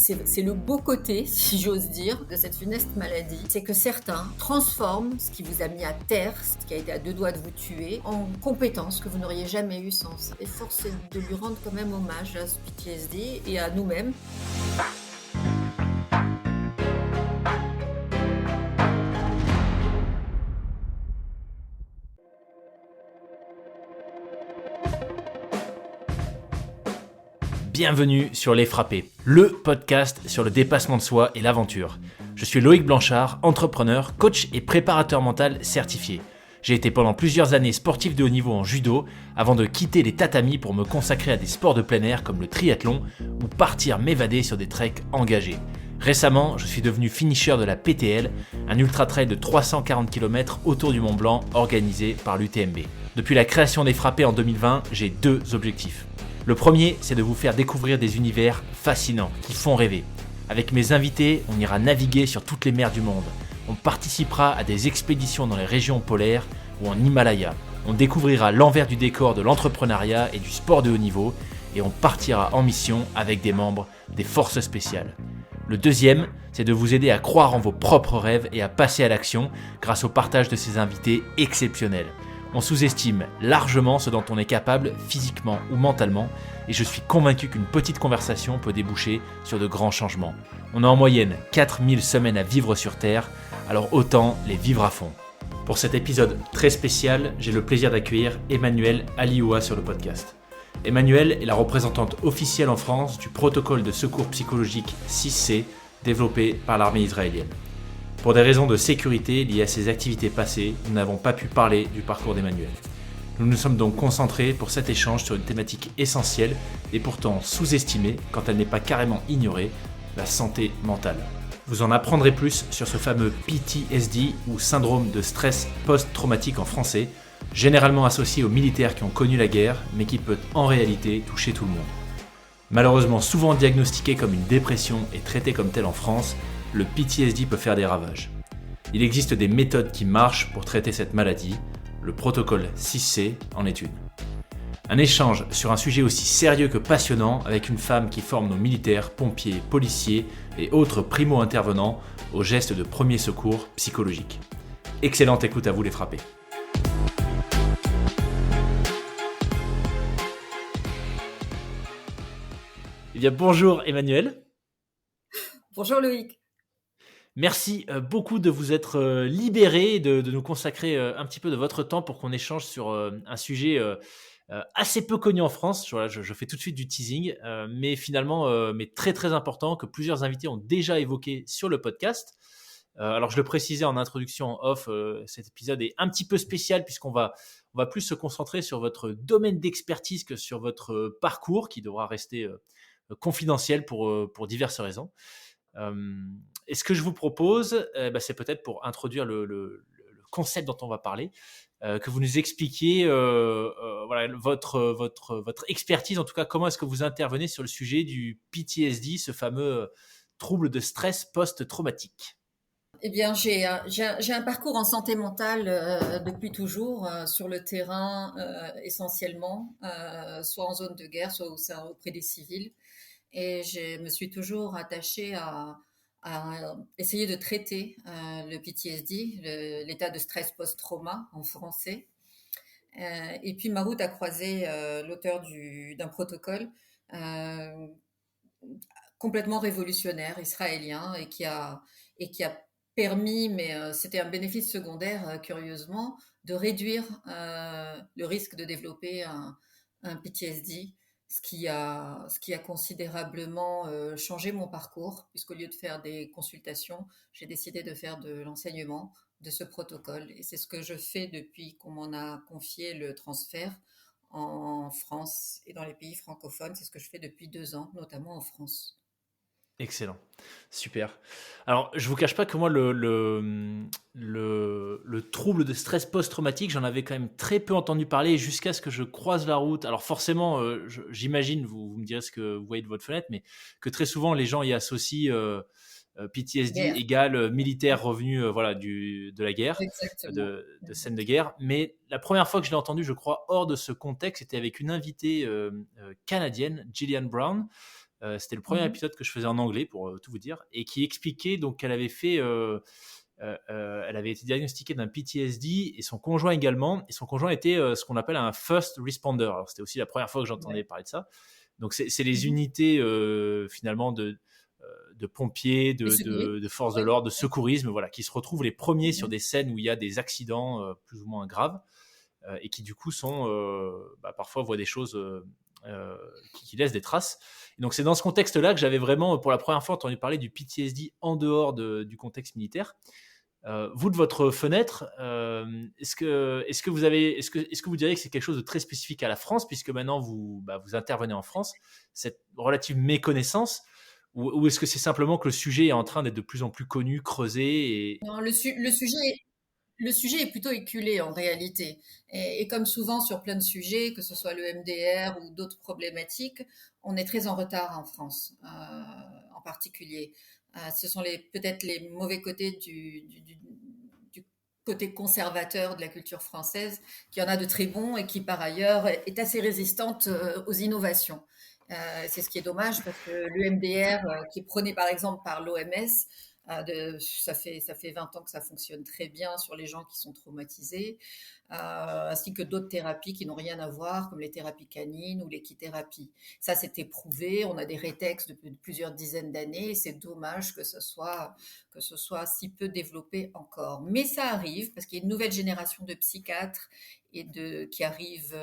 c'est le beau côté, si j'ose dire, de cette funeste maladie. C'est que certains transforment ce qui vous a mis à terre, ce qui a été à 2 doigts de vous tuer, en compétences que vous n'auriez jamais eues sans ça. Et force est de lui rendre quand même hommage à ce PTSD et à nous-mêmes. Bienvenue sur Les Frappés, le podcast sur le dépassement de soi et l'aventure. Je suis Loïc Blanchard, entrepreneur, coach et préparateur mental certifié. J'ai été pendant plusieurs années sportif de haut niveau en judo avant de quitter les tatamis pour me consacrer à des sports de plein air comme le triathlon ou partir m'évader sur des treks engagés. Récemment, je suis devenu finisher de la PTL, un ultra-trail de 340 km autour du Mont Blanc organisé par l'UTMB. Depuis la création des Frappés en 2020, j'ai 2 objectifs. Le premier, c'est de vous faire découvrir des univers fascinants, qui font rêver. Avec mes invités, on ira naviguer sur toutes les mers du monde. On participera à des expéditions dans les régions polaires ou en Himalaya. On découvrira l'envers du décor de l'entrepreneuriat et du sport de haut niveau. Et on partira en mission avec des membres des forces spéciales. Le deuxième, c'est de vous aider à croire en vos propres rêves et à passer à l'action grâce au partage de ces invités exceptionnels. On sous-estime largement ce dont on est capable physiquement ou mentalement et je suis convaincu qu'une petite conversation peut déboucher sur de grands changements. On a en moyenne 4000 semaines à vivre sur Terre, alors autant les vivre à fond. Pour cet épisode très spécial, j'ai le plaisir d'accueillir Emmanuelle Alioua sur le podcast. Emmanuelle est la représentante officielle en France du protocole de secours psychologique 6C développé par l'armée israélienne. Pour des raisons de sécurité liées à ses activités passées, nous n'avons pas pu parler du parcours d'Emmanuelle. Nous nous sommes donc concentrés pour cet échange sur une thématique essentielle et pourtant sous-estimée quand elle n'est pas carrément ignorée, la santé mentale. Vous en apprendrez plus sur ce fameux PTSD ou syndrome de stress post-traumatique en français, généralement associé aux militaires qui ont connu la guerre, mais qui peut en réalité toucher tout le monde. Malheureusement souvent diagnostiqué comme une dépression et traité comme tel en France, le PTSD peut faire des ravages. Il existe des méthodes qui marchent pour traiter cette maladie, le protocole 6C en est une. Un échange sur un sujet aussi sérieux que passionnant avec une femme qui forme nos militaires, pompiers, policiers et autres primo-intervenants aux gestes de premier secours psychologique. Excellente écoute à vous les frappés. Eh bien, bonjour Emmanuelle. Bonjour Loïc. Merci beaucoup de vous être libéré, de nous consacrer un petit peu de votre temps pour qu'on échange sur un sujet assez peu connu en France. Voilà, je fais tout de suite du teasing, mais finalement mais très très important que plusieurs invités ont déjà évoqué sur le podcast. Alors je le précisais en introduction en off, cet épisode est un petit peu spécial puisqu'on va plus se concentrer sur votre domaine d'expertise que sur votre parcours qui devra rester confidentiel pour diverses raisons. Et ce que je vous propose, c'est peut-être pour introduire le concept dont on va parler, que vous nous expliquiez voilà, votre expertise, en tout cas, comment est-ce que vous intervenez sur le sujet du PTSD, ce fameux trouble de stress post-traumatique. Eh bien, j'ai un parcours en santé mentale depuis toujours, sur le terrain essentiellement, soit en zone de guerre, soit auprès des civils. Et je me suis toujours attachée à essayer de traiter le PTSD, l'état de stress post-trauma en français. Et puis ma route a croisé l'auteur d'un protocole euh, complètement révolutionnaire, israélien, et qui a permis, mais c'était un bénéfice secondaire, curieusement, de réduire le risque de développer un PTSD, ce qui a considérablement changé mon parcours, puisqu'au lieu de faire des consultations, j'ai décidé de faire de l'enseignement de ce protocole. Et c'est ce que je fais depuis qu'on m'en a confié le transfert en France et dans les pays francophones. C'est ce que je fais depuis 2 ans, notamment en France. Excellent, super. Alors, je vous cache pas que moi, le trouble de stress post-traumatique, j'en avais quand même très peu entendu parler jusqu'à ce que je croise la route. Alors forcément, j'imagine, vous me direz ce que vous voyez de votre fenêtre, mais que très souvent, les gens y associent PTSD Guerre. égale militaire revenu voilà, de la guerre, Exactement. de scène de guerre. Mais la première fois que je l'ai entendu, je crois, hors de ce contexte, c'était avec une invitée canadienne, Gillian Brown, C'était le premier épisode que je faisais en anglais, pour tout vous dire, et qui expliquait donc qu'elle avait fait... elle avait été diagnostiquée d'un PTSD et son conjoint également. Et son conjoint était ce qu'on appelle un first responder. Alors, c'était aussi la première fois que j'entendais parler de ça. Donc, c'est les unités finalement de pompiers, de forces de l'ordre, de secourisme, voilà, qui se retrouvent les premiers sur des scènes où il y a des accidents plus ou moins graves et qui du coup sont parfois voient des choses qui laissent des traces. Et donc, c'est dans ce contexte-là que j'avais vraiment, pour la première fois, entendu parler du PTSD en dehors du contexte militaire. Vous, de votre fenêtre, est-ce que vous diriez que c'est quelque chose de très spécifique à la France, puisque maintenant vous intervenez en France, cette relative méconnaissance, ou est-ce que c'est simplement que le sujet est en train d'être de plus en plus connu, creusé et... Non, le sujet est plutôt éculé en réalité. Et comme souvent sur plein de sujets, que ce soit le MDR ou d'autres problématiques, on est très en retard en France, en particulier. Ce sont peut-être les mauvais côtés du côté conservateur de la culture française, qui en a de très bons et qui par ailleurs est assez résistante aux innovations. C'est ce qui est dommage parce que le MDR, qui est prôné par exemple par l'OMS, ça fait 20 ans que ça fonctionne très bien sur les gens qui sont traumatisés, ainsi que d'autres thérapies qui n'ont rien à voir, comme les thérapies canines ou l'équithérapie. Ça, c'est éprouvé. On a des rétextes depuis plusieurs dizaines d'années. Et c'est dommage que ce soit si peu développé encore. Mais ça arrive parce qu'il y a une nouvelle génération de psychiatres qui arrivent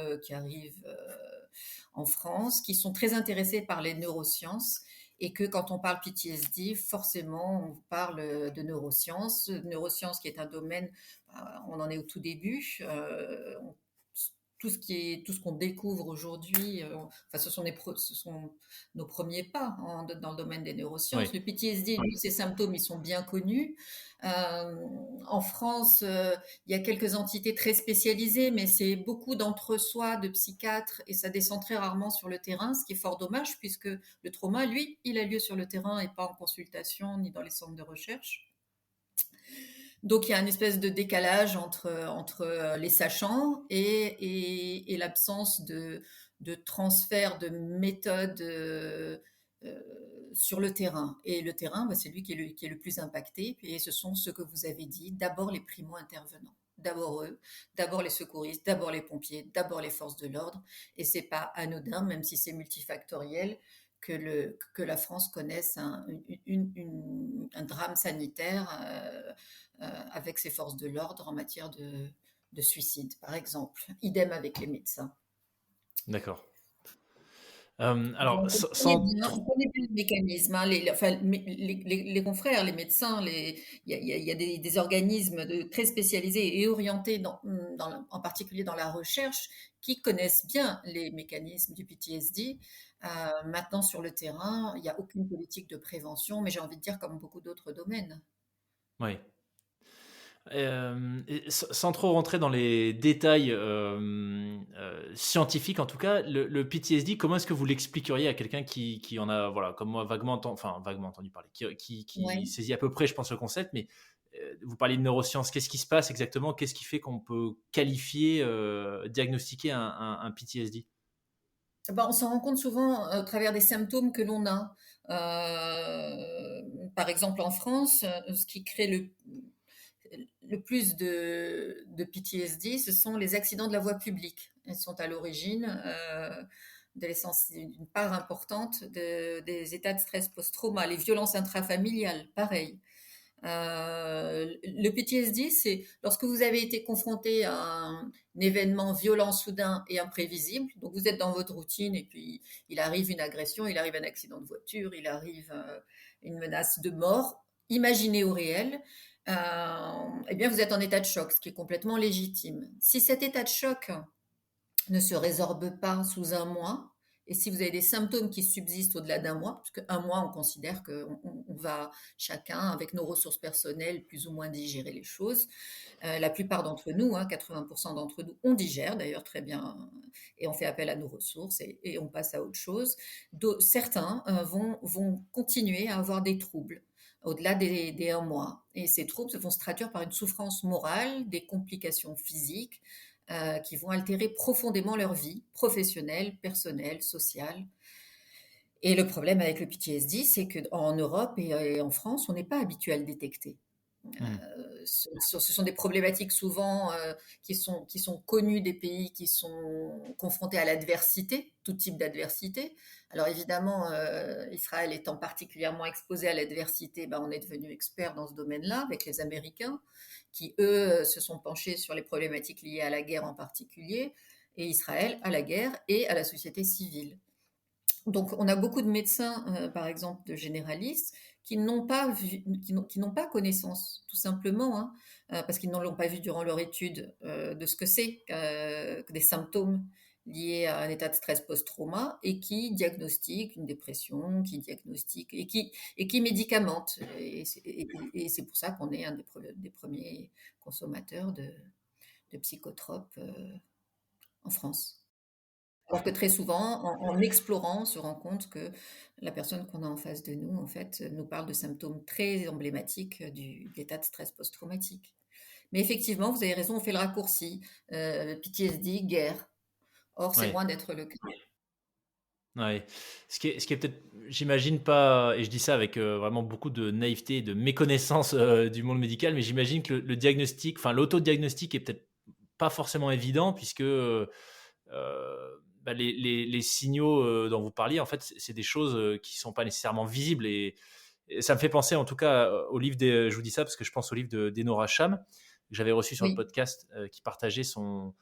en France, qui sont très intéressés par les neurosciences et que quand on parle PTSD, forcément, on parle de neurosciences. Neurosciences qui est un domaine, on en est au tout début. Tout ce qu'on découvre aujourd'hui, enfin, ce sont nos premiers pas dans le domaine des neurosciences. Oui, Le PTSD, lui, ses symptômes, ils sont bien connus. En France, il y a quelques entités très spécialisées, mais c'est beaucoup d'entre-soi de psychiatres et ça descend très rarement sur le terrain, ce qui est fort dommage puisque le trauma, lui, il a lieu sur le terrain et pas en consultation ni dans les centres de recherche. Donc il y a une espèce de décalage entre les sachants et l'absence de transfert de méthodes sur le terrain. Et le terrain, c'est lui qui est le plus impacté. Et ce sont ceux que vous avez dit, d'abord les primo-intervenants. D'abord eux, d'abord les secouristes, d'abord les pompiers, d'abord les forces de l'ordre. Et c'est pas anodin, même si c'est multifactoriel, que la France connaisse un drame sanitaire avec ses forces de l'ordre en matière de suicide, par exemple. Idem avec les médecins. d'accord. Donc, Alors, sans on trop... connaît bien le mécanisme. Hein, les confrères, les médecins, il y a des organismes très spécialisés et orientés, en particulier dans la recherche, qui connaissent bien les mécanismes du PTSD. Maintenant, sur le terrain, il n'y a aucune politique de prévention, mais j'ai envie de dire comme beaucoup d'autres domaines. Oui. Et sans trop rentrer dans les détails scientifiques, en tout cas, le PTSD, comment est-ce que vous l'expliqueriez à quelqu'un qui en a, voilà, comme moi, vaguement entendu parler, qui Ouais. saisit à peu près, je pense, le concept, mais vous parlez de neurosciences, qu'est-ce qui se passe exactement? Qu'est-ce qui fait qu'on peut qualifier, diagnostiquer un PTSD? Ben, on s'en rend compte souvent au travers des symptômes que l'on a. Par exemple, en France, ce qui crée le plus de PTSD, ce sont les accidents de la voie publique. Ils sont à l'origine d'une part importante des états de stress post-trauma, les violences intrafamiliales, pareil. Le PTSD, c'est lorsque vous avez été confronté à un événement violent, soudain et imprévisible. Donc vous êtes dans votre routine et puis il arrive une agression, il arrive un accident de voiture, il arrive une menace de mort, imaginée ou réelle. Eh bien vous êtes en état de choc, ce qui est complètement légitime. Si cet état de choc ne se résorbe pas sous un mois, et si vous avez des symptômes qui subsistent au-delà d'un mois, parce qu'un mois, on considère qu'on va chacun, avec nos ressources personnelles, plus ou moins digérer les choses. La plupart d'entre nous, 80% d'entre nous, on digère d'ailleurs très bien et on fait appel à nos ressources et on passe à autre chose. Certains vont continuer à avoir des troubles au-delà des un mois. Et ces troubles vont se traduire par une souffrance morale, des complications physiques, qui vont altérer profondément leur vie professionnelle, personnelle, sociale. Et le problème avec le PTSD, c'est qu'en Europe et en France, on n'est pas habitué à le détecter. Hmm. Ce sont des problématiques souvent qui sont connues des pays qui sont confrontés à l'adversité, tout type d'adversité. Alors évidemment, Israël étant particulièrement exposé à l'adversité, ben, on est devenu expert dans ce domaine-là avec les Américains qui, eux, se sont penchés sur les problématiques liées à la guerre en particulier, et Israël à la guerre et à la société civile. Donc, on a beaucoup de médecins, par exemple, de généralistes, qui n'ont pas connaissance, tout simplement, hein, parce qu'ils ne l'ont pas vu durant leur étude de ce que c'est que des symptômes liés à un état de stress post-trauma et qui diagnostiquent une dépression, qui diagnostiquent et qui médicamentent. Et c'est pour ça qu'on est un des premiers consommateurs de psychotropes en France. Alors que très souvent, en explorant, on se rend compte que la personne qu'on a en face de nous, en fait, nous parle de symptômes très emblématiques de l'état de stress post-traumatique. Mais effectivement, vous avez raison, on fait le raccourci. PTSD, guerre. Or, c'est Ouais. loin d'être le cas. Ouais. Ce qui est peut-être, j'imagine pas, et je dis ça avec vraiment beaucoup de naïveté et de méconnaissance du monde médical, mais j'imagine que le diagnostic, enfin l'autodiagnostic est peut-être pas forcément évident puisque bah, les signaux dont vous parliez, en fait, c'est des choses qui sont pas nécessairement visibles et ça me fait penser en tout cas au livre je vous dis ça parce que je pense au livre d'Enora Cham que j'avais reçu sur le Oui. podcast qui partageait son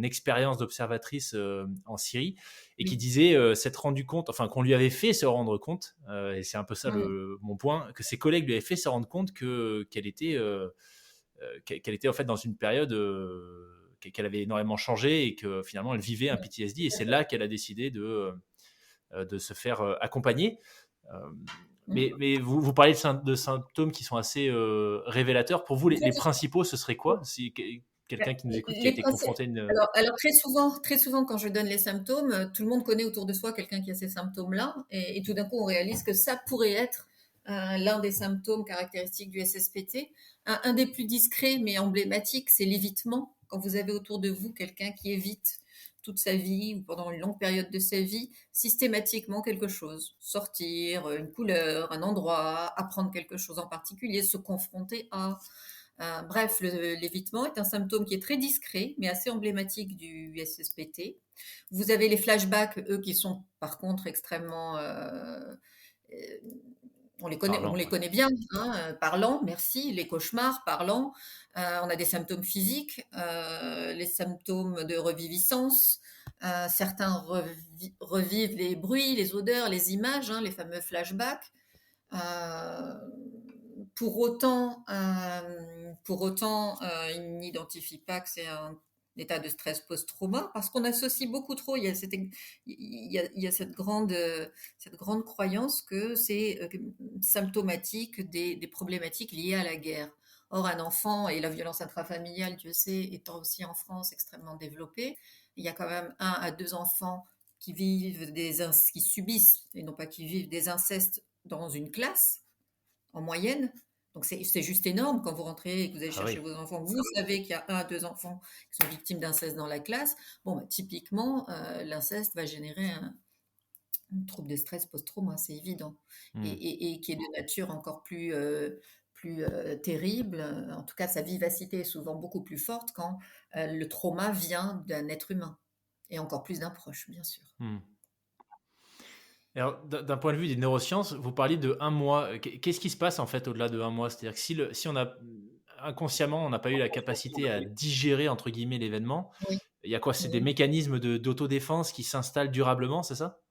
expérience d'observatrice en Syrie et qui Oui. disait s'être rendu compte, enfin qu'on lui avait fait se rendre compte, et c'est un peu ça Mm. mon point, que ses collègues lui avaient fait se rendre compte qu'elle était en fait dans une période qu'elle avait énormément changé et que finalement elle vivait un PTSD et c'est là qu'elle a décidé de se faire accompagner. Euh, Mm. mais vous parlez de symptômes qui sont assez révélateurs. Pour vous, les principaux, ce serait quoi si quelqu'un qui nous écoute qui a Les été princi- confronté à une... alors très souvent, quand je donne les symptômes, tout le monde connaît autour de soi quelqu'un qui a ces symptômes-là, et tout d'un coup, on réalise que ça pourrait être l'un des symptômes caractéristiques du SSPT. Un des plus discrets mais emblématiques, c'est l'évitement. Quand vous avez autour de vous quelqu'un qui évite toute sa vie ou pendant une longue période de sa vie, systématiquement quelque chose. Sortir, une couleur, un endroit, apprendre quelque chose en particulier, se confronter à... Bref, l'évitement est un symptôme qui est très discret, mais assez emblématique du SSPT. Vous avez les flashbacks, eux, qui sont par contre extrêmement... on Parlant, les ouais. connaît bien, hein, parlants, merci. Les cauchemars, parlants. On a des symptômes physiques, les symptômes de reviviscence. Certains revivent les bruits, les odeurs, les images, hein, les fameux flashbacks. Euh, pour autant, ils n'identifient pas que c'est un état de stress post-trauma parce qu'on associe beaucoup trop. Il y a cette grande croyance que c'est symptomatique des problématiques liées à la guerre. Or, un enfant et la violence intrafamiliale, Dieu sait, étant aussi en France extrêmement développée, il y a quand même 1 à 2 enfants qui subissent, et non pas qui vivent, des incestes dans une classe en moyenne. Donc c'est juste énorme quand vous rentrez et que vous allez Ah chercher oui. vos enfants. Vous savez qu'il y a 1 à 2 enfants qui sont victimes d'inceste dans la classe. Bon, bah, typiquement, l'inceste va générer un trouble de stress post-trauma, c'est évident. Hmm. Et qui est de nature encore plus terrible. En tout cas, sa vivacité est souvent beaucoup plus forte quand le trauma vient d'un être humain. Et encore plus d'un proche, bien sûr. Hmm. Alors, d'un point de vue des neurosciences, vous parliez de 1 mois. Qu'est-ce qui se passe en fait au-delà de 1 mois? C'est-à-dire que si on a inconsciemment, on n'a pas eu la capacité à digérer entre guillemets l'événement, Oui, il y a quoi? C'est des oui. mécanismes d'autodéfense qui s'installent durablement, c'est ça?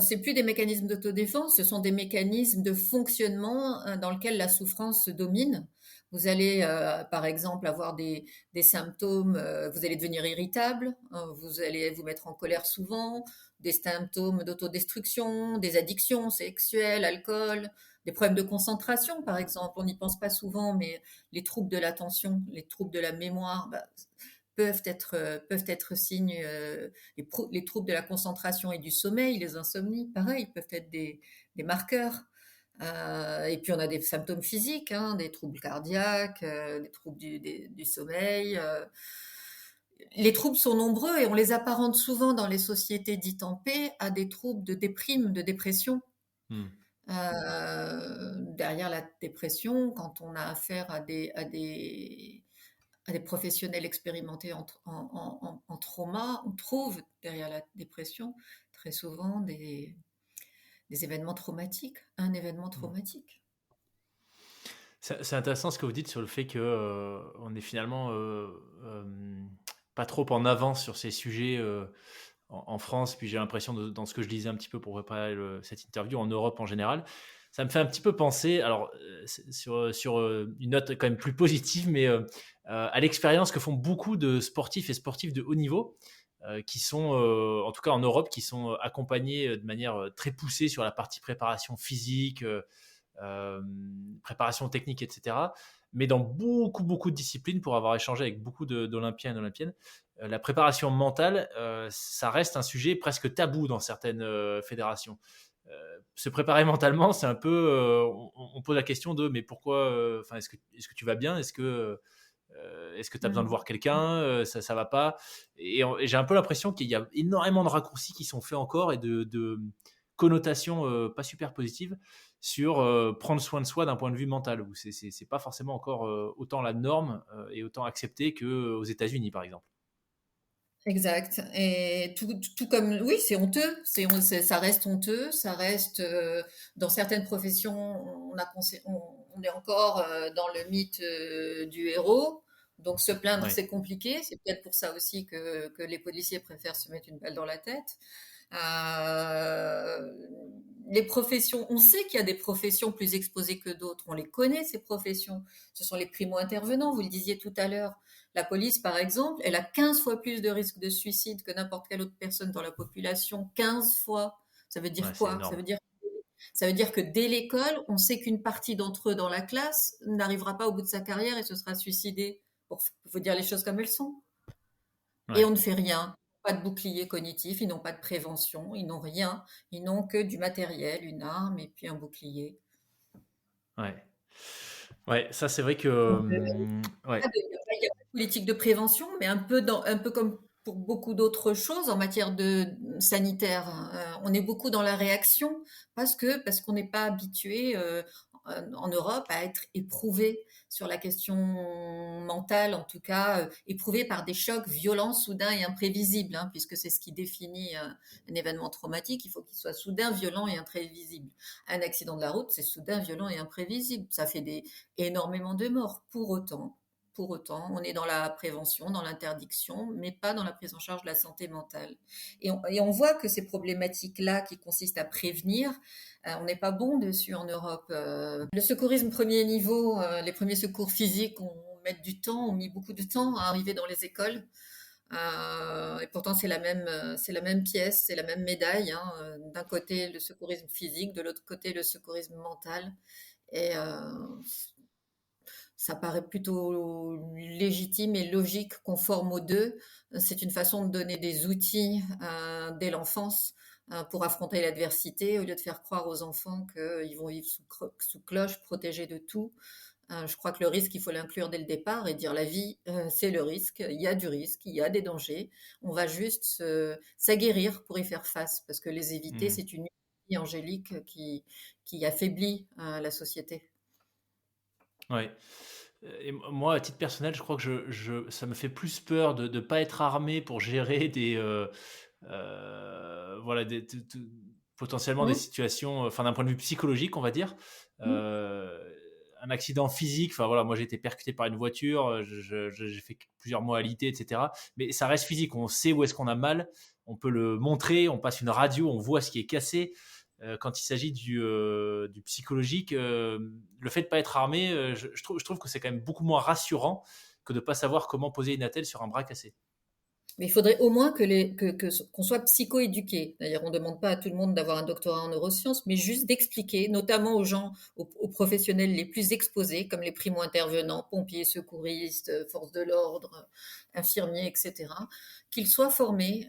C'est plus des mécanismes d'autodéfense, ce sont des mécanismes de fonctionnement dans lequel la souffrance domine. Vous allez, par exemple, avoir des symptômes, vous allez devenir irritable, vous allez vous mettre en colère souvent, des symptômes d'autodestruction, des addictions sexuelles, alcool, des problèmes de concentration, par exemple. On n'y pense pas souvent, mais les troubles de l'attention, les troubles de la mémoire, bah, peuvent être signes, les troubles de la concentration et du sommeil, les insomnies, pareil, peuvent être des marqueurs. Et puis on a des symptômes physiques, hein, des troubles cardiaques, des troubles du sommeil, les troubles sont nombreux et on les apparente souvent dans les sociétés dites en paix à des troubles de déprime, de dépression. Hmm. Derrière la dépression, quand on a affaire à des professionnels expérimentés en trauma, on trouve derrière la dépression très souvent des événements traumatiques, un événement Hmm. traumatique. C'est intéressant ce que vous dites sur le fait que on est finalement euh, pas trop en avance sur ces sujets en France. Puis j'ai l'impression, dans ce que je lisais un petit peu pour préparer cette interview, en Europe en général, ça me fait un petit peu penser, alors sur une note quand même plus positive, mais à l'expérience que font beaucoup de sportifs et sportifs de haut niveau. Qui sont, en tout cas en Europe, qui sont accompagnés de manière très poussée sur la partie préparation physique, euh, préparation technique, etc. Mais dans beaucoup, beaucoup de disciplines, pour avoir échangé avec beaucoup d'Olympiens et d'Olympiennes, la préparation mentale, ça reste un sujet presque tabou dans certaines fédérations. Se préparer mentalement, c'est un peu, on pose la question de, mais pourquoi, est-ce que tu vas bien, est-ce que tu as besoin de Mm. voir quelqu'un, ça va pas, et j'ai un peu l'impression qu'il y a énormément de raccourcis qui sont faits encore et de connotations pas super positives sur prendre soin de soi d'un point de vue mental, où c'est pas forcément encore autant la norme et autant accepté qu'aux États-Unis par exemple. Exact. Et tout comme, oui, c'est honteux. Ça reste honteux. Ça reste, dans certaines professions, on est encore dans le mythe du héros. Donc se plaindre, Ouais, c'est compliqué. C'est peut-être pour ça aussi que les policiers préfèrent se mettre une balle dans la tête. Euh, les professions, on sait qu'il y a des professions plus exposées que d'autres. On les connaît, ces professions. Ce sont les primo-intervenants, vous le disiez tout à l'heure. La police, par exemple, elle a 15 fois plus de risque de suicide que n'importe quelle autre personne dans la population. 15 fois. Ça veut dire ouais, c'est quoi? énorme. Ça veut dire que dès l'école, on sait qu'une partie d'entre eux dans la classe n'arrivera pas au bout de sa carrière et se sera suicidé. Faut dire les choses comme elles sont. Et Ouais, on ne fait rien. Pas de bouclier cognitif, ils n'ont pas de prévention, ils n'ont rien. Ils n'ont que du matériel, une arme et puis un bouclier. ouais, ouais, ça c'est vrai que Donc, ouais, il y a pas de politique de prévention, mais un peu comme pour beaucoup d'autres choses en matière de sanitaire, on est beaucoup dans la réaction parce qu'on n'est pas habitué en Europe à être éprouvé sur la question mentale, en tout cas éprouvé par des chocs violents, soudains et imprévisibles, hein, puisque c'est ce qui définit un événement traumatique. Il faut qu'il soit soudain, violent et imprévisible. Un accident de la route, c'est soudain, violent et imprévisible. Ça fait énormément de morts. Pour autant, on est dans la prévention, dans l'interdiction, mais pas dans la prise en charge de la santé mentale. Et on voit que ces problématiques-là qui consistent à prévenir, on n'est pas bon dessus en Europe. Le secourisme premier niveau, les premiers secours physiques, on met du temps, on met beaucoup de temps à arriver dans les écoles. Et pourtant, c'est la même pièce, c'est la même médaille, hein. D'un côté, le secourisme physique, de l'autre côté, le secourisme mental. Et ça paraît plutôt légitime et logique qu'on forme aux deux. C'est une façon de donner des outils dès l'enfance pour affronter l'adversité, au lieu de faire croire aux enfants qu'ils vont vivre sous cloche, protégés de tout. Je crois que le risque, il faut l'inclure dès le départ et dire la vie, c'est le risque, il y a du risque, il y a des dangers. On va juste s'aguerrir pour y faire face, parce que les éviter, hmm, c'est une utopie angélique qui affaiblit la société. ouais. Et moi, à titre personnel, je crois que ça me fait plus peur de ne pas être armé pour gérer voilà, potentiellement des Mmh, situations, enfin d'un point de vue psychologique, on va dire. mmh. Euh, un accident physique, enfin voilà, moi j'ai été percuté par une voiture, j'ai fait plusieurs mois alité, etc. Mais ça reste physique, on sait où est-ce qu'on a mal, on peut le montrer, on passe une radio, on voit ce qui est cassé. Quand il s'agit du psychologique, le fait de ne pas être armé, je trouve que c'est quand même beaucoup moins rassurant que de ne pas savoir comment poser une attelle sur un bras cassé. Mais il faudrait au moins qu'on soit psychoéduqué. D'ailleurs, on ne demande pas à tout le monde d'avoir un doctorat en neurosciences, mais juste d'expliquer, notamment aux gens, aux professionnels les plus exposés, comme les primo-intervenants, pompiers, secouristes, forces de l'ordre, infirmiers, etc., qu'ils soient formés,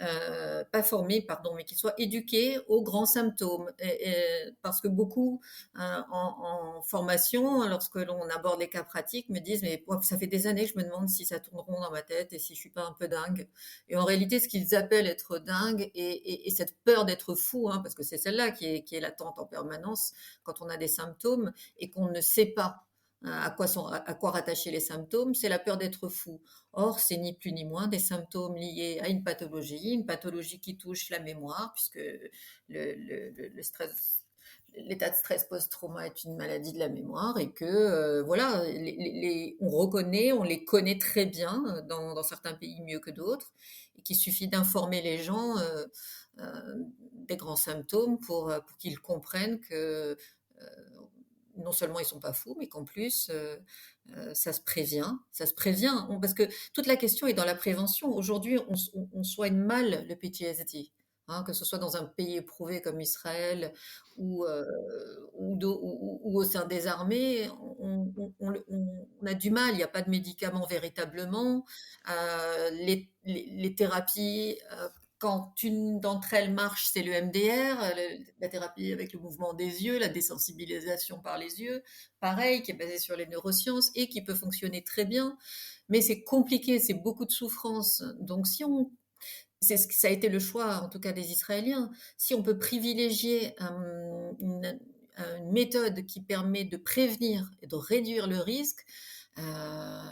pas formés, pardon, mais qu'ils soient éduqués aux grands symptômes. Parce que beaucoup, en formation, lorsque l'on aborde les cas pratiques, me disent, mais ça fait des années que je me demande si ça tourne rond dans ma tête et si je suis pas un peu dingue. Et en réalité, ce qu'ils appellent être dingue et cette peur d'être fou, hein, parce que c'est celle-là qui est latente en permanence quand on a des symptômes et qu'on ne sait pas à quoi rattacher les symptômes, c'est la peur d'être fou. Or, c'est ni plus ni moins des symptômes liés à une pathologie qui touche la mémoire, puisque le stress, l'état de stress post-trauma est une maladie de la mémoire et que voilà, on reconnaît, on les connaît très bien dans certains pays mieux que d'autres et qu'il suffit d'informer les gens des grands symptômes pour qu'ils comprennent que non seulement ils sont pas fous, mais qu'en plus ça se prévient, parce que toute la question est dans la prévention. Aujourd'hui, on soigne mal le PTSD. Hein, que ce soit dans un pays éprouvé comme Israël ou, ou au sein des armées, on a du mal, il n'y a pas de médicaments véritablement. Les thérapies, quand une d'entre elles marche, c'est le MDR, la thérapie avec le mouvement des yeux, la désensibilisation par les yeux, pareil, qui est basée sur les neurosciences et qui peut fonctionner très bien. Mais c'est compliqué, c'est beaucoup de souffrance. Donc si on ça a été le choix, en tout cas des Israéliens. Si on peut privilégier une méthode qui permet de prévenir et de réduire le risque, euh,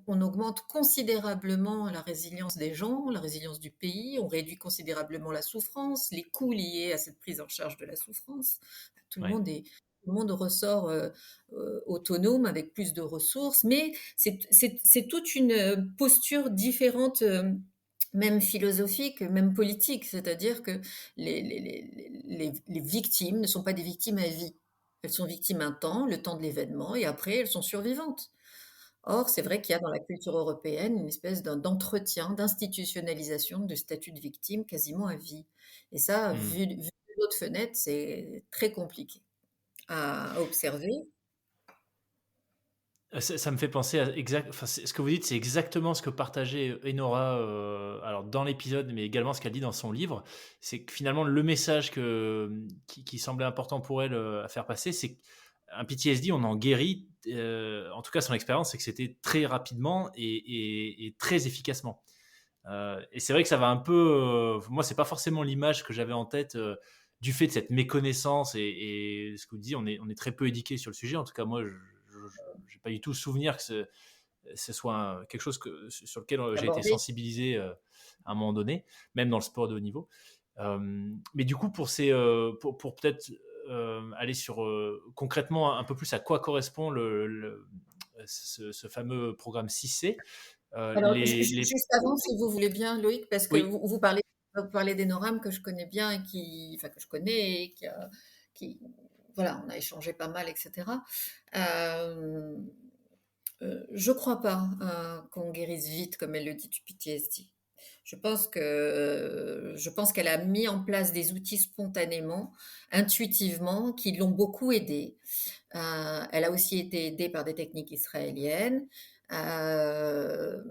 on augmente considérablement la résilience des gens, la résilience du pays, on réduit considérablement la souffrance, les coûts liés à cette prise en charge de la souffrance. Tout le Ouais. monde tout le monde ressort autonome avec plus de ressources, mais c'est toute une posture différente, même philosophique, même politique, c'est-à-dire que les victimes ne sont pas des victimes à vie. Elles sont victimes un temps, le temps de l'événement, et après, elles sont survivantes. Or, c'est vrai qu'il y a dans la culture européenne une espèce d'entretien, d'institutionnalisation du statut de victime quasiment à vie. Et ça, Hmm. vu de l'autre fenêtre, c'est très compliqué à observer. Ça me fait penser à enfin, ce que vous dites, c'est exactement ce que partageait Enora alors dans l'épisode, mais également ce qu'elle dit dans son livre. C'est que finalement, le message qui semblait important pour elle à faire passer, c'est qu'un PTSD, on en guérit. En tout cas, son expérience, c'est que c'était très rapidement et très efficacement. Et c'est vrai que ça va un peu. Moi, c'est pas forcément l'image que j'avais en tête du fait de cette méconnaissance et ce que vous dites, on est très peu éduqué sur le sujet. En tout cas, moi, je n'ai pas du tout souvenir que ce soit quelque chose sur lequel j'ai été Aborder. sensibilisé à un moment donné, même dans le sport de haut niveau. Mais du coup, pour peut-être aller sur concrètement un peu plus à quoi correspond ce fameux programme 6C, Alors, juste avant, si vous voulez bien, Loïc, parce que oui. vous parlez d'Enoram que je connais bien et enfin, que je connais et qui, voilà, on a échangé pas mal, etc. Euh, je crois pas qu'on guérisse vite, comme elle le dit, du PTSD. Je pense qu'elle a mis en place des outils spontanément, intuitivement, qui l'ont beaucoup aidée. Elle a aussi été aidée par des techniques israéliennes. Euh,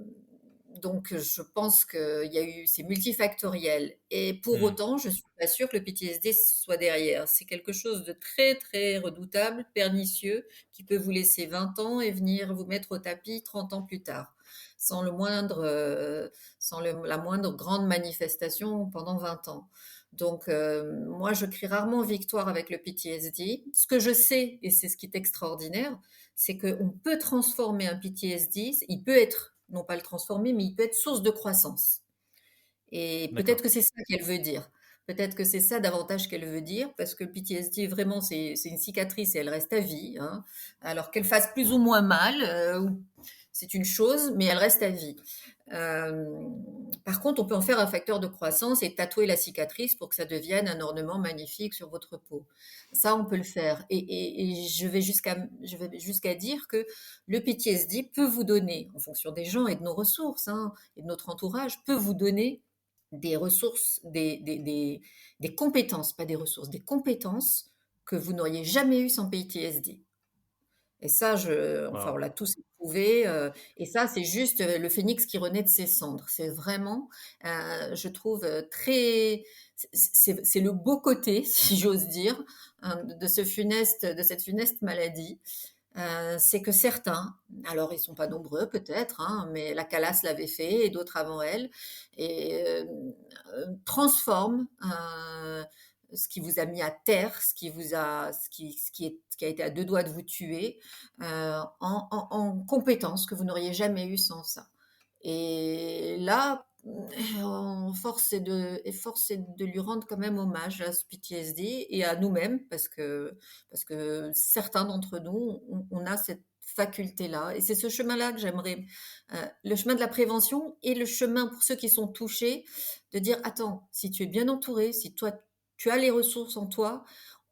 donc, je pense c'est multifactoriel. Et pour Hmm. autant, je suis pas sûre que le PTSD soit derrière. C'est quelque chose de très, très redoutable, pernicieux, qui peut vous laisser 20 ans et venir vous mettre au tapis 30 ans plus tard, sans la moindre grande manifestation pendant 20 ans. Donc, moi, je crie rarement victoire avec le PTSD. Ce que je sais, et c'est ce qui est extraordinaire, c'est qu'on peut transformer un PTSD, il peut être, non pas le transformer, mais il peut être source de croissance. Et peut-être D'accord. que c'est ça qu'elle veut dire. Peut-être que c'est ça davantage qu'elle veut dire, parce que le PTSD, vraiment, c'est une cicatrice et elle reste à vie. Hein. Alors qu'elle fasse plus ou moins mal, C'est une chose, mais elle reste à vie. Euh, Par contre, on peut en faire un facteur de croissance et tatouer la cicatrice pour que ça devienne un ornement magnifique sur votre peau. Ça, on peut le faire. Et je vais jusqu'à dire que le PTSD peut vous donner, en fonction des gens et de nos ressources, hein, et de notre entourage, peut vous donner des ressources, des compétences, pas des ressources, des compétences que vous n'auriez jamais eues sans PTSD. Et ça, enfin, on Wow. l'a tous éprouvé. Et ça, c'est juste le phénix qui renaît de ses cendres. C'est vraiment, je trouve, c'est le beau côté, si j'ose dire, hein, de cette funeste maladie. C'est que certains, alors ils sont pas nombreux peut-être, hein, mais la Calas l'avait fait et d'autres avant elle, et transforment ce qui vous a mis à terre, ce qui a été à deux doigts de vous tuer, en compétences que vous n'auriez jamais eues sans ça. Et là, force est de lui rendre quand même hommage à ce PTSD et à nous-mêmes, parce que certains d'entre nous, on a cette faculté-là. Et c'est ce chemin-là que j'aimerais, le chemin de la prévention et le chemin pour ceux qui sont touchés, de dire, attends, si tu es bien entouré, si toi, tu as les ressources en toi,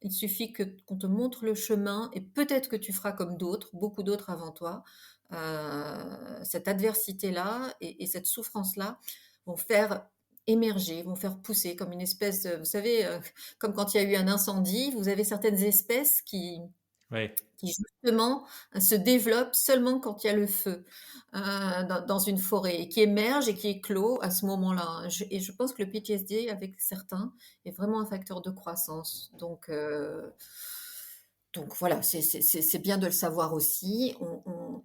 il suffit qu'on te montre le chemin et peut-être que tu feras comme d'autres, beaucoup d'autres avant toi. Cette adversité-là et cette souffrance-là vont faire émerger, vont faire pousser comme une espèce de, vous savez, comme quand il y a eu un incendie, vous avez certaines espèces Ouais. qui justement se développent seulement quand il y a le feu dans une forêt et qui émerge et qui éclot à ce moment-là. Et je pense que le PTSD avec certains est vraiment un facteur de croissance. Donc voilà, c'est bien de le savoir aussi.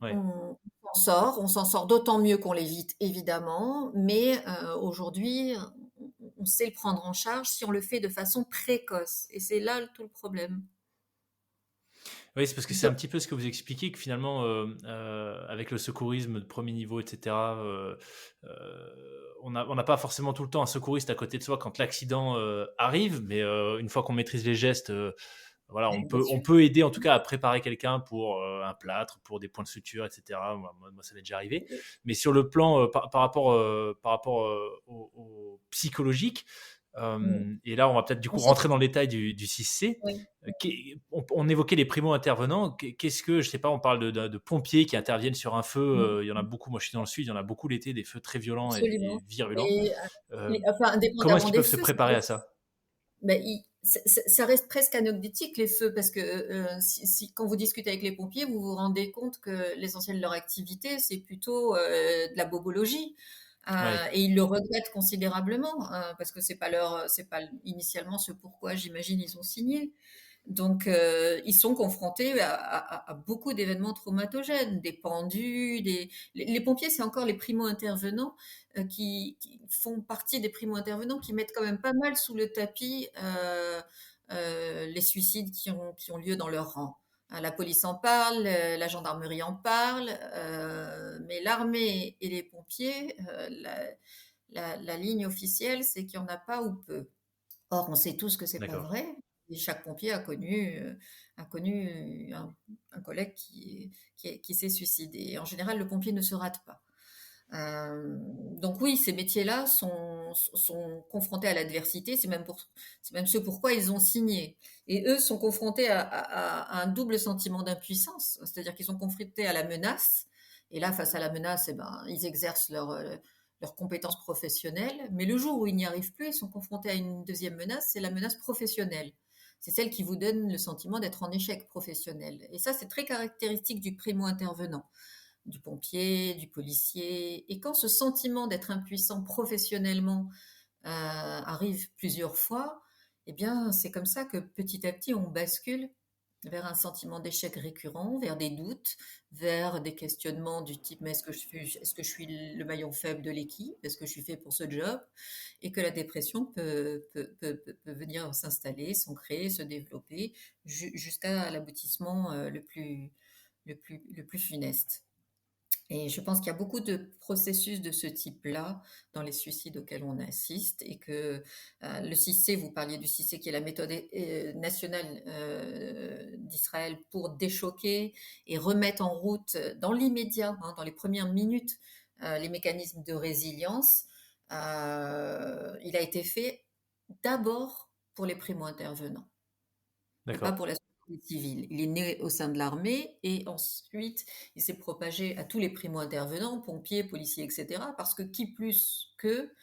Ouais. On s'en sort d'autant mieux qu'on l'évite, évidemment, mais aujourd'hui, on sait le prendre en charge si on le fait de façon précoce. Et c'est là tout le problème. Oui, c'est parce que c'est un Donc, petit peu ce que vous expliquez, que finalement, avec le secourisme de premier niveau, etc., on n'a pas forcément tout le temps un secouriste à côté de soi quand l'accident arrive, mais une fois qu'on maîtrise les gestes, voilà, bien on sûr. peut aider en tout cas à préparer quelqu'un pour un plâtre, pour des points de suture, etc. Moi, ça m'est déjà arrivé. Mais sur le plan par rapport au psychologique, Mm. et là, on va peut-être du On coup sait- rentrer dans le détail du 6C. oui. On évoquait les primo-intervenants. Qu'est-ce que, je sais pas, on parle de pompiers qui interviennent sur un feu. Mm. Il y en a beaucoup. Moi, je suis dans le sud. Il y en a beaucoup l'été, des feux très violents et Absolument. virulents. Et, Euh, enfin, Comment est-ce indépendamment qu'ils des peuvent se feux, préparer à ça? ben, ça reste presque anecdotique les feux parce que quand vous discutez avec les pompiers, vous vous rendez compte que l'essentiel de leur activité, c'est plutôt de la bobologie. Ouais, Et ils le regrettent considérablement parce que c'est pas initialement ce pourquoi j'imagine ils ont signé. Donc, ils sont confrontés à beaucoup d'événements traumatogènes, des pendus, les pompiers, c'est encore les primo-intervenants qui font partie des primo-intervenants qui mettent quand même pas mal sous le tapis les suicides qui ont lieu dans leur rang. Hein, la police en parle, la gendarmerie en parle, mais l'armée et les pompiers, la ligne officielle, c'est qu'il n'y en a pas ou peu. Or, on sait tous que c'est pas d'accord. vrai. Et chaque pompier a connu un collègue qui s'est suicidé. Et en général, le pompier ne se rate pas. Donc oui, ces métiers-là sont confrontés à l'adversité. C'est même ce pourquoi ils ont signé. Et eux sont confrontés à un double sentiment d'impuissance, c'est-à-dire qu'ils sont confrontés à la menace. Et là, face à la menace, eh ben, ils exercent leurs compétences professionnelles. Mais le jour où ils n'y arrivent plus, ils sont confrontés à une deuxième menace, c'est la menace professionnelle. C'est celle qui vous donne le sentiment d'être en échec professionnel. Et ça, c'est très caractéristique du primo-intervenant, du pompier, du policier. Et quand ce sentiment d'être impuissant professionnellement arrive plusieurs fois, eh bien, c'est comme ça que petit à petit, on bascule vers un sentiment d'échec récurrent, vers des doutes, vers des questionnements du type mais est-ce que je suis le maillon faible de l'équipe? Est-ce que je suis fait pour ce job? Et que la dépression peut venir s'installer, s'ancrer, se développer jusqu'à l'aboutissement le plus funeste. Et je pense qu'il y a beaucoup de processus de ce type-là dans les suicides auxquels on assiste et que le CIC, vous parliez du CIC qui est la méthode nationale d'Israël pour déchoquer et remettre en route dans l'immédiat, hein, dans les premières minutes, les mécanismes de résilience. Il a été fait d'abord pour les primo-intervenants et pas D'accord. pour la société civile. Il est né au sein de l'armée et ensuite il s'est propagé à tous les primo-intervenants, pompiers, policiers, etc. Parce que qui plus qu'eux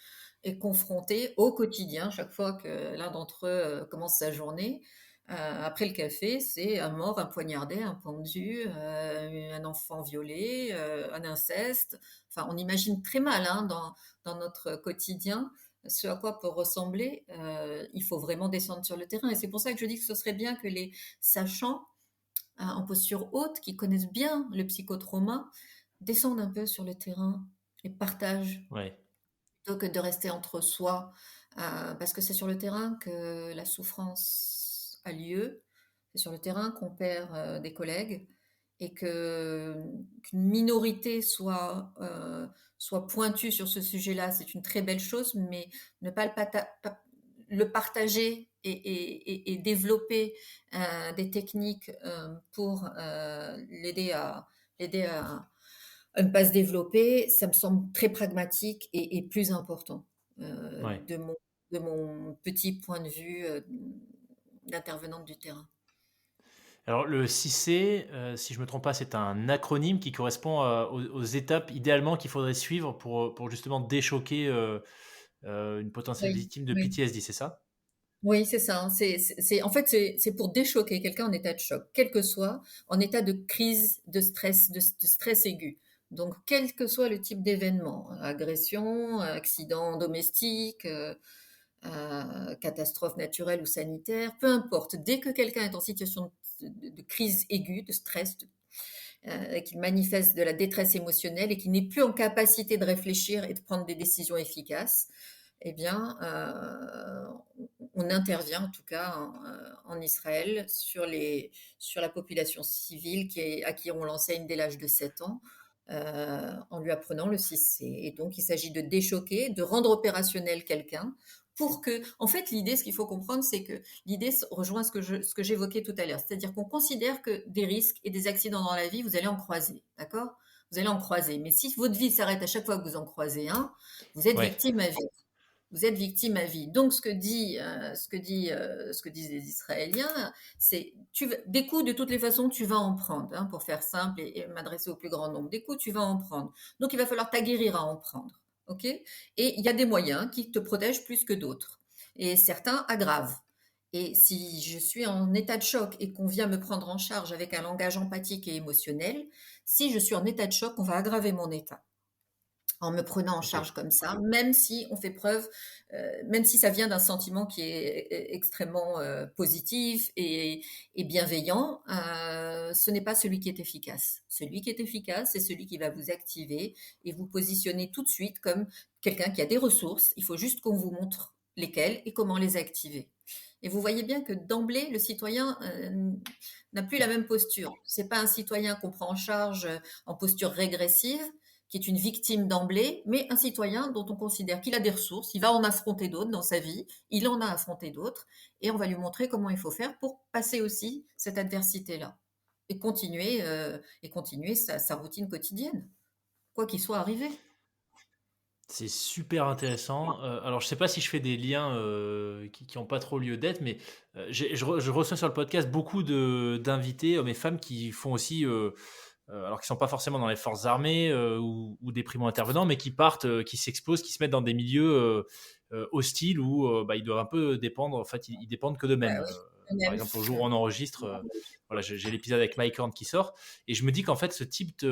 est confronté au quotidien, chaque fois que l'un d'entre eux commence sa journée, après le café, c'est un mort, un poignardé, un pendu, un enfant violé, un inceste. Enfin, on imagine très mal hein, dans notre quotidien ce à quoi peut ressembler. Il faut vraiment descendre sur le terrain. Et c'est pour ça que je dis que ce serait bien que les sachants en posture haute, qui connaissent bien le psychotrauma, descendent un peu sur le terrain et partagent Ouais. plutôt que de rester entre soi, parce que c'est sur le terrain que la souffrance a lieu, c'est sur le terrain qu'on perd des collègues, et qu'une minorité soit pointue sur ce sujet-là, c'est une très belle chose, mais ne pas le partager et développer des techniques pour l'aider à ne pas se développer, ça me semble très pragmatique et plus important euh, Ouais. de mon, de mon petit point de vue d'intervenante du terrain. Alors le 6C, si je me trompe pas, c'est un acronyme qui correspond aux étapes idéalement qu'il faudrait suivre pour justement déchoquer une potentielle Oui, victime de oui. PTSD, c'est ça? Oui, c'est ça, hein. En fait, c'est pour déchoquer quelqu'un en état de choc, quel que soit, en état de crise, de stress aigu. Donc, quel que soit le type d'événement, agression, accident domestique, catastrophe naturelle ou sanitaire, peu importe. Dès que quelqu'un est en situation de crise aiguë, de stress, qu'il manifeste de la détresse émotionnelle et qu'il n'est plus en capacité de réfléchir et de prendre des décisions efficaces, eh bien, on intervient en tout cas en Israël sur la population civile à qui on l'enseigne dès l'âge de 7 ans. En lui apprenant le 6C. Et donc, il s'agit de déchoquer, de rendre opérationnel quelqu'un pour que, en fait, l'idée, ce qu'il faut comprendre, c'est que l'idée rejoint ce que j'évoquais tout à l'heure. C'est-à-dire qu'on considère que des risques et des accidents dans la vie, vous allez en croiser. D'accord? Vous allez en croiser. Mais si votre vie s'arrête à chaque fois que vous en croisez un, vous êtes Ouais. victime à vie. Vous êtes victime à vie. Donc, ce que disent les Israéliens, c'est des coups, de toutes les façons, tu vas en prendre, hein, pour faire simple et m'adresser au plus grand nombre. Des coups, tu vas en prendre. Donc, il va falloir t'aguerrir à en prendre. OK? Et il y a des moyens qui te protègent plus que d'autres. Et certains aggravent. Et si je suis en état de choc et qu'on vient me prendre en charge avec un langage empathique et émotionnel, si je suis en état de choc, on va aggraver mon état en me prenant en Ok. charge comme ça, même si on fait preuve, même si ça vient d'un sentiment qui est extrêmement positif et bienveillant, ce n'est pas celui qui est efficace. Celui qui est efficace, c'est celui qui va vous activer et vous positionner tout de suite comme quelqu'un qui a des ressources. Il faut juste qu'on vous montre lesquelles et comment les activer. Et vous voyez bien que d'emblée, le citoyen n'a plus la même posture. C'est pas un citoyen qu'on prend en charge en posture régressive, qui est une victime d'emblée, mais un citoyen dont on considère qu'il a des ressources, il va en affronter d'autres dans sa vie, il en a affronté d'autres, et on va lui montrer comment il faut faire pour passer aussi cette adversité-là et continuer sa routine quotidienne, quoi qu'il soit arrivé. C'est super intéressant. Alors, je sais pas si je fais des liens qui ont pas trop lieu d'être, mais je reçois sur le podcast beaucoup d'invités, hommes et femmes, qui font aussi, alors qui sont pas forcément dans les forces armées ou des primo-intervenants, mais qui partent, qui s'exposent, qui se mettent dans des milieux hostiles où bah, ils doivent un peu dépendre. En fait, ils dépendent que Bah d'eux-mêmes. oui, Par même. exemple, au jour où on enregistre, voilà, j'ai l'épisode avec Mike Horn qui sort, et je me dis qu'en fait, ce type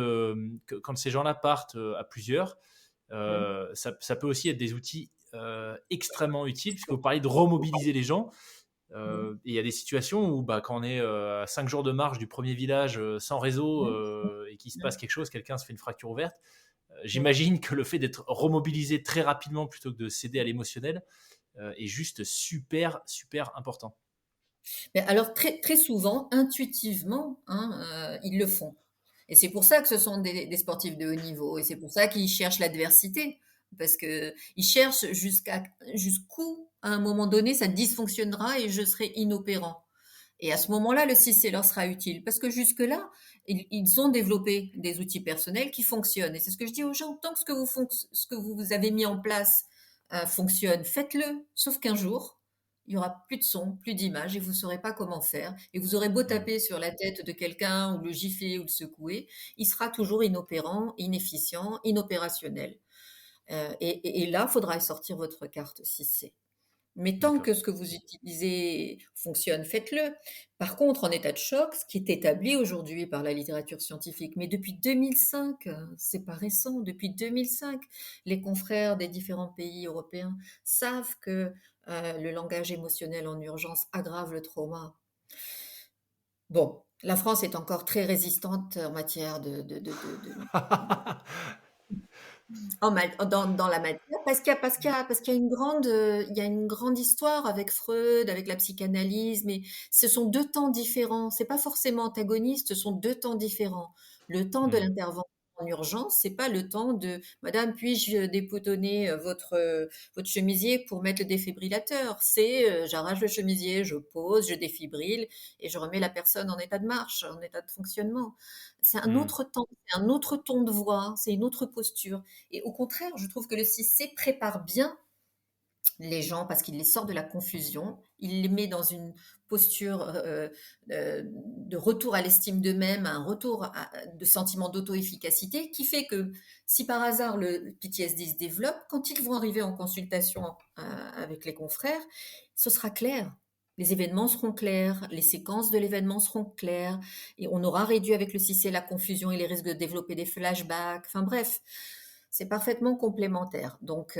quand ces gens-là partent à plusieurs, ça peut aussi être des outils extrêmement utiles, puisque vous parlez de remobiliser les gens. Et il y a des situations où, bah, quand on est à 5 jours de marche du premier village sans réseau et qu'il se passe quelque chose, quelqu'un se fait une fracture ouverte, j'imagine que le fait d'être remobilisé très rapidement plutôt que de céder à l'émotionnel est juste super, super important. Mais alors très, très souvent, intuitivement, hein, ils le font. Et c'est pour ça que ce sont des sportifs de haut niveau. Et c'est pour ça qu'ils cherchent l'adversité. Parce qu'ils cherchent jusqu'où, à un moment donné, ça dysfonctionnera et je serai inopérant. Et à ce moment-là, le 6C leur sera utile. Parce que jusque-là, ils ont développé des outils personnels qui fonctionnent. Et c'est ce que je dis aux gens, tant que ce que vous avez mis en place fonctionne, faites-le. Sauf qu'un jour, il y aura plus de son, plus d'image, et vous ne saurez pas comment faire. Et vous aurez beau Hmm. taper sur la tête de quelqu'un, ou le gifler, ou le secouer, il sera toujours inopérant, inefficient, inopérationnel. Et là, il faudra sortir votre carte 6C. Mais tant D'accord. que ce que vous utilisez fonctionne, faites-le. Par contre, en état de choc, ce qui est établi aujourd'hui par la littérature scientifique, mais depuis 2005, c'est pas récent, depuis 2005, les confrères des différents pays européens savent que le langage émotionnel en urgence aggrave le trauma. Bon, la France est encore très résistante en matière dans la matière, parce qu'il y a une il y a une grande histoire avec Freud, avec la psychanalyse, mais ce sont deux temps différents. C'est pas forcément antagoniste, ce sont deux temps différents. Le temps de Hmm. l'intervention en urgence, c'est pas le temps de Madame, puis-je déboutonner votre chemisier pour mettre le défibrillateur? C'est j'arrache le chemisier, je pose, je défibrille et je remets la personne en état de marche, en état de fonctionnement. C'est un Hmm. autre temps, c'est un autre ton de voix, c'est une autre posture. Et au contraire, je trouve que le 6C prépare bien les gens parce qu'il les sort de la confusion, il les met dans une posture de retour à l'estime d'eux-mêmes, un de sentiment d'auto-efficacité qui fait que si par hasard le PTSD se développe, quand ils vont arriver en consultation avec les confrères, ce sera clair. Les événements seront clairs, les séquences de l'événement seront claires, et on aura réduit avec le 6C la confusion et les risques de développer des flashbacks. Enfin bref, c'est parfaitement complémentaire. Donc,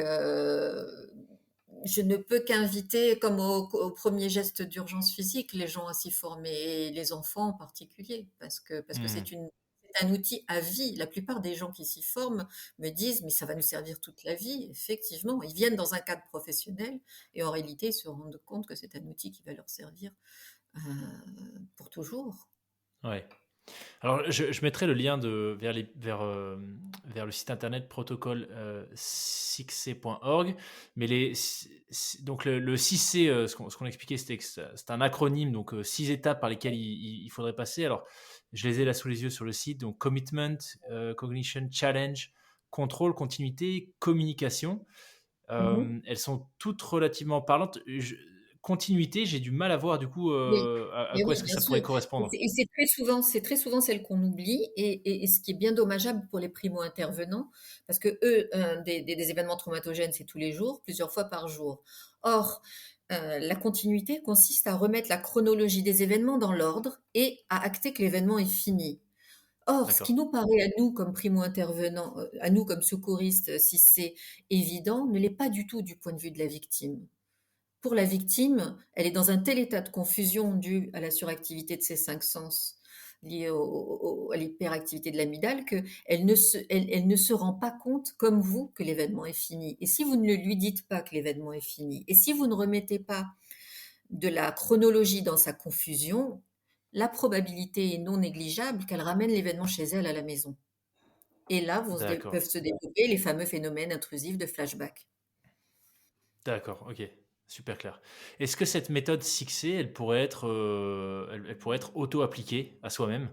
je ne peux qu'inviter, comme au premier geste d'urgence physique, les gens à s'y former, et les enfants en particulier, parce que Hmm. c'est un outil à vie. La plupart des gens qui s'y forment me disent, mais ça va nous servir toute la vie. Effectivement, ils viennent dans un cadre professionnel et en réalité, ils se rendent compte que c'est un outil qui va leur servir euh, pour toujours. Ouais. Alors, je mettrai le lien vers le site internet protocole 6c.org. Mais donc le 6C, ce qu'on expliquait, c'était que c'est un acronyme, donc 6 étapes par lesquelles il faudrait passer. Alors, je les ai là sous les yeux sur le site. Donc, commitment, cognition, challenge, contrôle, continuité, communication. Mhm. Elles sont toutes relativement parlantes. Continuité, j'ai du mal à voir du coup Oui. à Mais quoi oui, est-ce que bien ça sûr. pourrait correspondre. Et c'est très souvent celle qu'on oublie et ce qui est bien dommageable pour les primo-intervenants, parce que eux, des événements traumatogènes, c'est tous les jours, plusieurs fois par jour. Or, la continuité consiste à remettre la chronologie des événements dans l'ordre et à acter que l'événement est fini. Or, ce qui D'accord. nous paraît à nous comme primo-intervenants, à nous comme secouristes, si c'est évident, ne l'est pas du tout du point de vue de la victime. Pour la victime, elle est dans un tel état de confusion dû à la suractivité de ses cinq sens liée à l'hyperactivité de l'amygdale elle ne se rend pas compte, comme vous, que l'événement est fini. Et si vous ne lui dites pas que l'événement est fini, et si vous ne remettez pas de la chronologie dans sa confusion, la probabilité est non négligeable qu'elle ramène l'événement chez elle à la maison. Et là, D'accord. peuvent se développer les fameux phénomènes intrusifs de flashback. D'accord, ok, super clair. Est-ce que cette méthode 6C, elle pourrait être auto-appliquée à soi-même?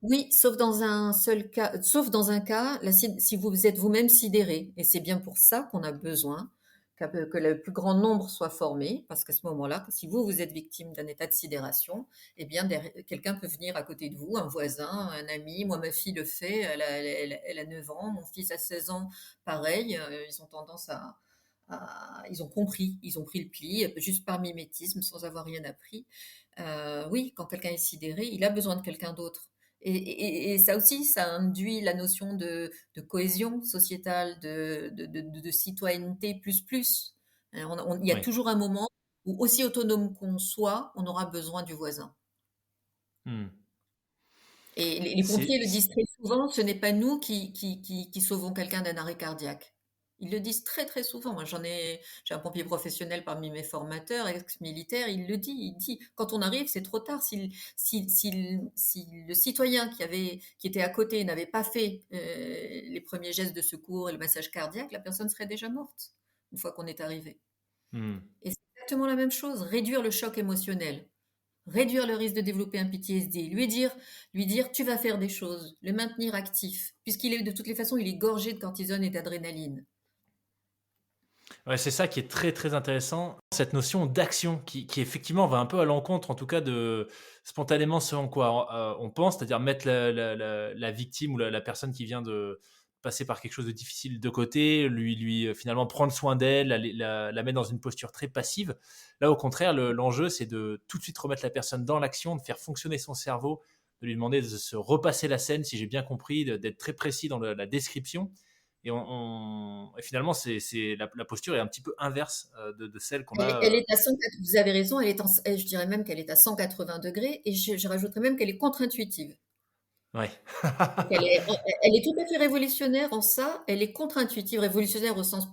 Oui, sauf dans un seul cas, sauf dans un cas, si vous êtes vous-même sidéré. Et c'est bien pour ça qu'on a besoin que le plus grand nombre soit formé, parce qu'à ce moment-là, si vous êtes victime d'un état de sidération, eh bien, quelqu'un peut venir à côté de vous, un voisin, un ami. Moi, ma fille le fait, elle a 9 ans, mon fils a 16 ans, pareil, ils ont tendance ils ont pris le pli, juste par mimétisme, sans avoir rien appris. Oui, quand quelqu'un est sidéré, il a besoin de quelqu'un d'autre. Et ça aussi, ça induit la notion de cohésion sociétale, de citoyenneté plus plus. Il y a Oui. toujours un moment où, aussi autonome qu'on soit, on aura besoin du voisin. Hmm. Et les C'est, pompiers le disent très souvent, ce n'est pas nous qui sauvons quelqu'un d'un arrêt cardiaque. Ils le disent très très souvent. Moi, j'ai un pompier professionnel parmi mes formateurs, ex-militaire, il le dit. Il dit quand on arrive, c'est trop tard. Si le citoyen qui était à côté n'avait pas fait les premiers gestes de secours et le massage cardiaque, la personne serait déjà morte une fois qu'on est arrivé. Et c'est exactement la même chose. Réduire le choc émotionnel, réduire le risque de développer un PTSD, lui dire tu vas faire des choses, le maintenir actif, puisqu'il est de toutes les façons, il est gorgé de cortisone et d'adrénaline. Ouais, c'est ça qui est très très intéressant, cette notion d'action qui effectivement va un peu à l'encontre, en tout cas de spontanément ce en quoi on pense, c'est-à-dire mettre la victime ou la personne qui vient de passer par quelque chose de difficile de côté, lui finalement prendre soin d'elle, la mettre dans une posture très passive. Là, au contraire, l'enjeu, c'est de tout de suite remettre la personne dans l'action, de faire fonctionner son cerveau, de lui demander de se repasser la scène, si j'ai bien compris, d'être très précis dans la description. Et et finalement, la posture est un petit peu inverse de celle qu'on a. Elle est à 100, vous avez raison, je dirais même qu'elle est à 180 degrés, et je rajouterais même qu'elle est contre-intuitive. Ouais. Elle est tout à fait révolutionnaire en ça. Elle est contre-intuitive, révolutionnaire au sens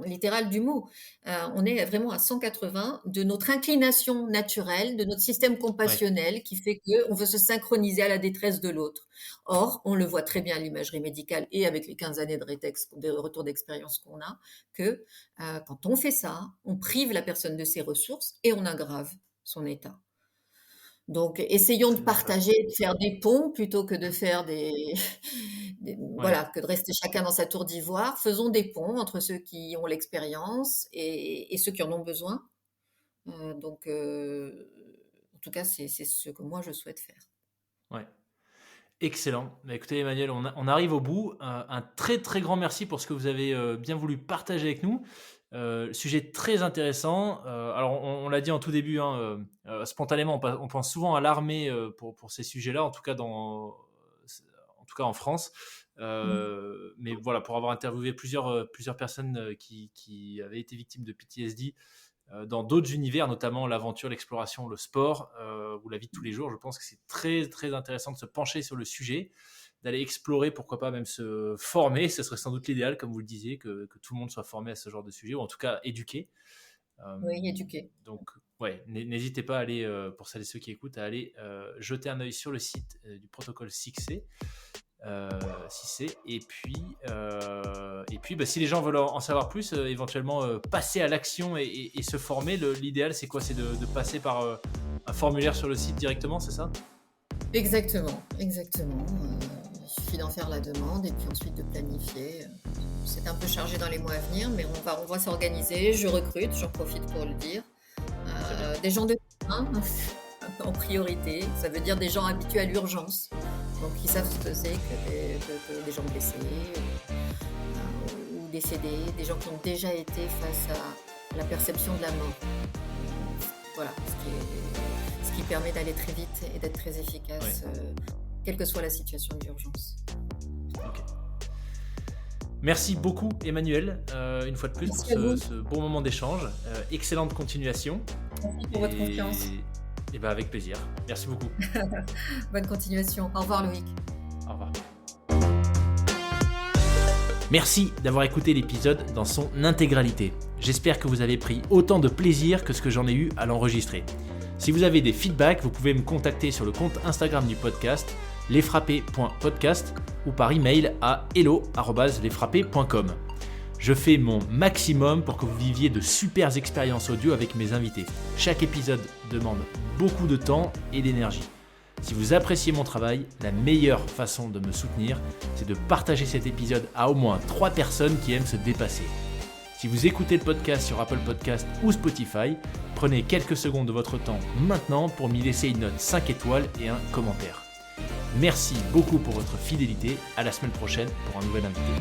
littéral du mot. On est vraiment à 180 de notre inclination naturelle, de notre système compassionnel qui fait qu'on veut se synchroniser à la détresse de l'autre. Or, on le voit très bien à l'imagerie médicale et avec les 15 années de retour d'expérience qu'on a, que quand on fait ça, on prive la personne de ses ressources et on aggrave son état. Donc, essayons de partager, de faire des ponts plutôt que de faire voilà, que de rester chacun dans sa tour d'ivoire. Faisons des ponts entre ceux qui ont l'expérience et ceux qui en ont besoin. Donc, en tout cas, c'est ce que moi je souhaite faire. Ouais. Excellent. Bah, écoutez, Emmanuel, on arrive au bout. Un très très grand merci pour ce que vous avez bien voulu partager avec nous. Sujet très intéressant. Alors, on l'a dit en tout début, hein, spontanément, on pense souvent à l'armée pour ces sujets-là, en tout cas en France. Mais voilà, pour avoir interviewé plusieurs personnes qui avaient été victimes de PTSD dans d'autres univers, notamment l'aventure, l'exploration, le sport ou la vie de tous les jours, je pense que c'est très très intéressant de se pencher sur le sujet, d'aller explorer, pourquoi pas même se former. Ce serait sans doute l'idéal, comme vous le disiez, que tout le monde soit formé à ce genre de sujet, ou en tout cas éduqué. Oui, éduqué. Donc, ouais, n'hésitez pas à aller, pour celles et ceux qui écoutent, à aller jeter un œil sur le site du protocole 6C. 6C. Et puis si les gens veulent en savoir plus, éventuellement passer à l'action et se former, l'idéal c'est quoi? C'est de passer par un formulaire sur le site directement, c'est ça? Exactement. Il suffit d'en faire la demande et puis ensuite de planifier. C'est un peu chargé dans les mois à venir, mais on va s'organiser. Je recrute, j'en profite pour le dire. Des gens de terrain en priorité. Ça veut dire des gens habitués à l'urgence. Donc, ils savent ce que c'est que des gens blessés ou décédés, des gens qui ont déjà été face à la perception de la mort. Voilà, ce qui permet d'aller très vite et d'être très efficace, quelle que soit la situation d'urgence. Okay. Merci beaucoup, Emmanuel, une fois de plus, pour ce bon moment d'échange. Excellente continuation. Merci pour votre confiance. Et bien avec plaisir. Merci beaucoup. Bonne continuation. Au revoir Loïc. Au revoir. Merci d'avoir écouté l'épisode dans son intégralité. J'espère que vous avez pris autant de plaisir que ce que j'en ai eu à l'enregistrer. Si vous avez des feedbacks, vous pouvez me contacter sur le compte Instagram du podcast, lesfrappés.podcast, ou par email à hello@lesfrappés.com. Je fais mon maximum pour que vous viviez de super expériences audio avec mes invités. Chaque épisode demande beaucoup de temps et d'énergie. Si vous appréciez mon travail, la meilleure façon de me soutenir, c'est de partager cet épisode à au moins 3 personnes qui aiment se dépasser. Si vous écoutez le podcast sur Apple Podcast ou Spotify, prenez quelques secondes de votre temps maintenant pour m'y laisser une note 5 étoiles et un commentaire. Merci beaucoup pour votre fidélité. À la semaine prochaine pour un nouvel invité.